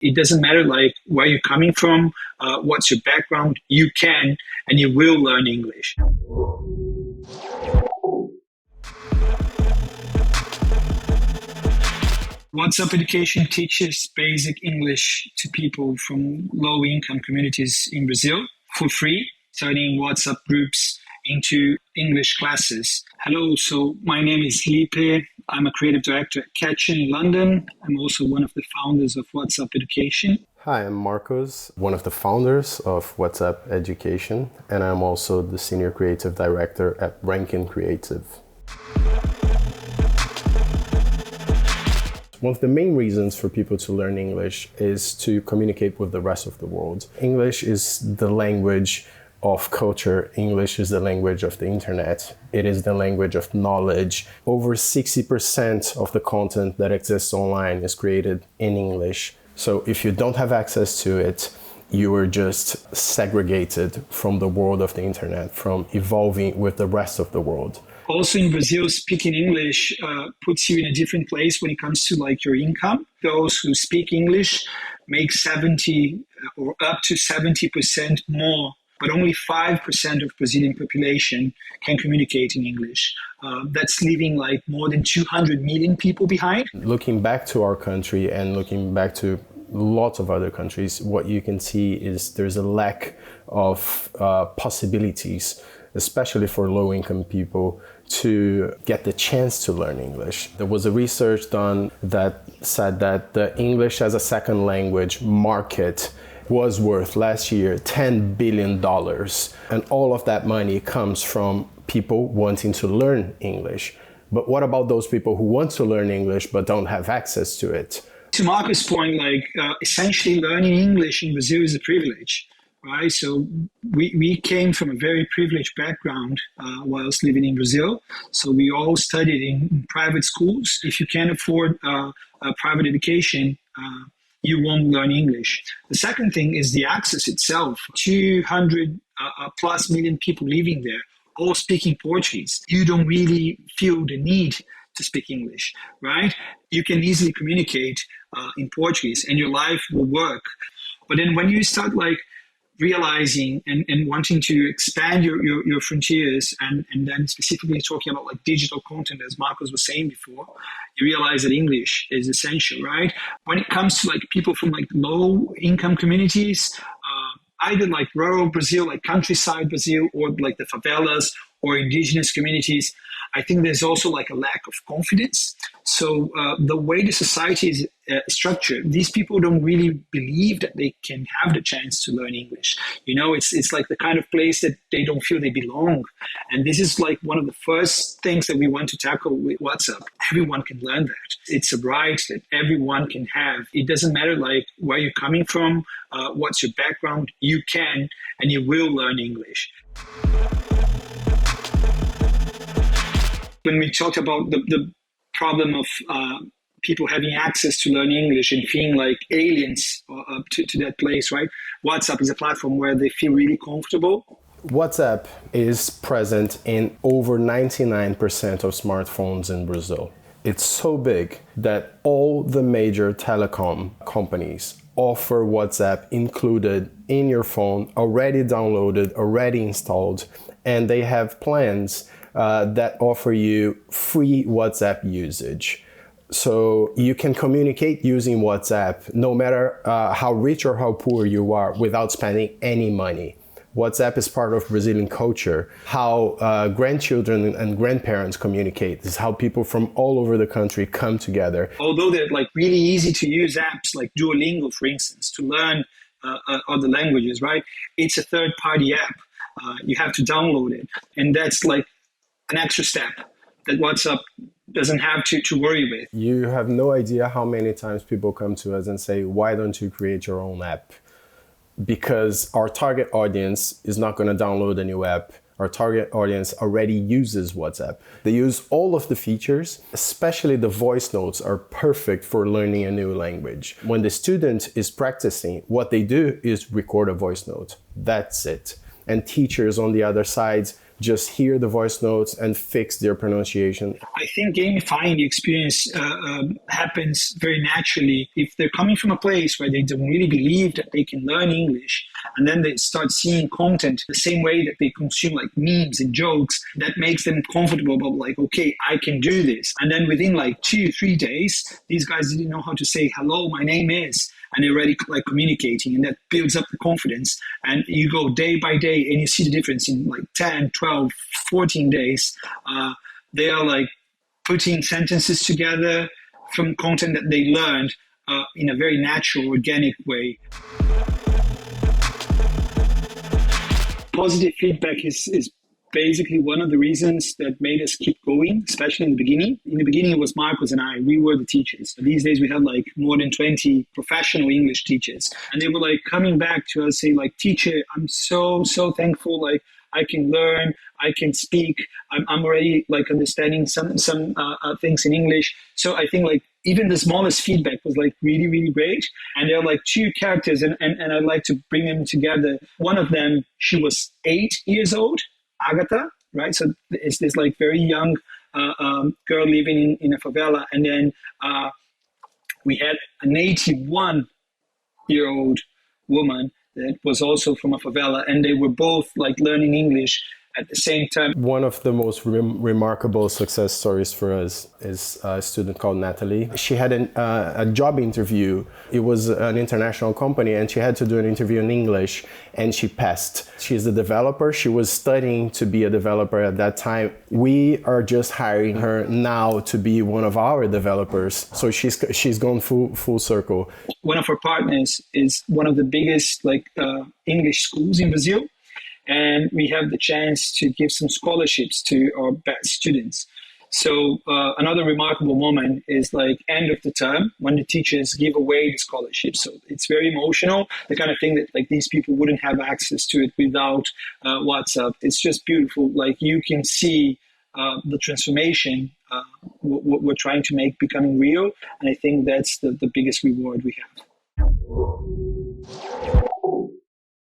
It doesn't matter like where you're coming from, what's your background, you can and you will learn English. WhatsApp Education teaches basic English to people from low-income communities in Brazil for free, turning WhatsApp groups into English classes. Hello, so my name is Lipe. I'm a creative director at Catch in London. I'm also one of the founders of WhatsApp Education. Hi, I'm Marcos, one of the founders of WhatsApp Education, and I'm also the senior creative director at Rankin Creative. One of the main reasons for people to learn English is to communicate with the rest of the world. English is the language of culture. English is the language of the internet. It is the language of knowledge. Over 60% of the content that exists online is created in English. So if you don't have access to it, you are just segregated from the world of the internet, from evolving with the rest of the world. Also in Brazil, speaking English puts you in a different place when it comes to like your income. Those who speak English make 70 or up to 70% more, but only 5% of Brazilian population can communicate in English. That's leaving like more than 200 million people behind. Looking back to our country and looking back to lots of other countries, what you can see is there's a lack of possibilities, especially for low-income people, to get the chance to learn English. There was a research done that said that the English as a second language market was worth last year $10 billion. And all of that money comes from people wanting to learn English. But what about those people who want to learn English but don't have access to it? To Marcus' point, essentially learning English in Brazil is a privilege, right? So we came from a very privileged background whilst living in Brazil. So we all studied in private schools. If you can't afford a private education, you won't learn English. The second thing is the access itself. 200 plus million people living there, all speaking Portuguese. You don't really feel the need to speak English, right? You can easily communicate in Portuguese and your life will work. But then when you start realizing and wanting to expand your frontiers and then specifically talking about digital content, as Marcos was saying before, you realize that English is essential, right? When it comes to people from low income communities, either rural Brazil, countryside Brazil, or the favelas or indigenous communities, I think there's also a lack of confidence. So the way the society is structured, these people don't really believe that they can have the chance to learn English. It's like the kind of place that they don't feel they belong. And this is one of the first things that we want to tackle with WhatsApp. Everyone can learn that. It's a right that everyone can have. It doesn't matter where you're coming from, what's your background, you can and you will learn English. When we talk about the problem of people having access to learn English and feeling like aliens to that place, right? WhatsApp is a platform where they feel really comfortable. WhatsApp is present in over 99% of smartphones in Brazil. It's so big that all the major telecom companies offer WhatsApp included in your phone, already downloaded, already installed, and they have plans that offer you free WhatsApp usage. So you can communicate using WhatsApp no matter how rich or how poor you are without spending any money. WhatsApp is part of Brazilian culture. How grandchildren and grandparents communicate is how people from all over the country come together. Although they're really easy to use apps like Duolingo, for instance, to learn other languages, right? It's a third-party app. You have to download it. And that's an extra step that WhatsApp doesn't have to worry with. You have no idea how many times people come to us and say, why don't you create your own app? Because our target audience is not going to download a new app. Our target audience already uses WhatsApp. They use all of the features, especially the voice notes are perfect for learning a new language. When the student is practicing, what they do is record a voice note. That's it. And teachers on the other side just hear the voice notes and fix their pronunciation? I think gamifying the experience happens very naturally if they're coming from a place where they don't really believe that they can learn English, and then they start seeing content the same way that they consume like memes and jokes that makes them comfortable about like, okay, I can do this. And then within like 2-3 days, these guys didn't know how to say hello, my name is, and they're already like communicating, and that builds up the confidence. And you go day by day and you see the difference in like 10, 12, 14 days. They are like putting sentences together from content that they learned in a very natural, organic way. Positive feedback is basically one of the reasons that made us keep going, especially in the beginning. In the beginning, it was Marcos and I. We were the teachers. These days, we have like more than 20 professional English teachers. And they were like coming back to us saying like, teacher, I'm so thankful. Like, I can learn, I can speak. I'm already like understanding some things in English. So I think like even the smallest feedback was like really great. And there are like two characters, and I'd like to bring them together. One of them, she was 8 years old, Agatha, right? So it's this like very young girl living in a favela. And then we had an 81-year-old woman that was also from a favela, and they were both like learning English at the same time. One of the most remarkable success stories for us is a student called Natalie. She had a job interview. It was an international company, and she had to do an interview in English, and she passed. She's a developer. She was studying to be a developer at that time. We are just hiring her now to be one of our developers. So she's gone full circle. One of our partners is one of the biggest English schools in Brazil. And we have the chance to give some scholarships to our best students. So another remarkable moment is like end of the term when the teachers give away the scholarships. So it's very emotional, the kind of thing that like these people wouldn't have access to it without WhatsApp. It's just beautiful. Like you can see the transformation what we're trying to make becoming real. And I think that's the biggest reward we have.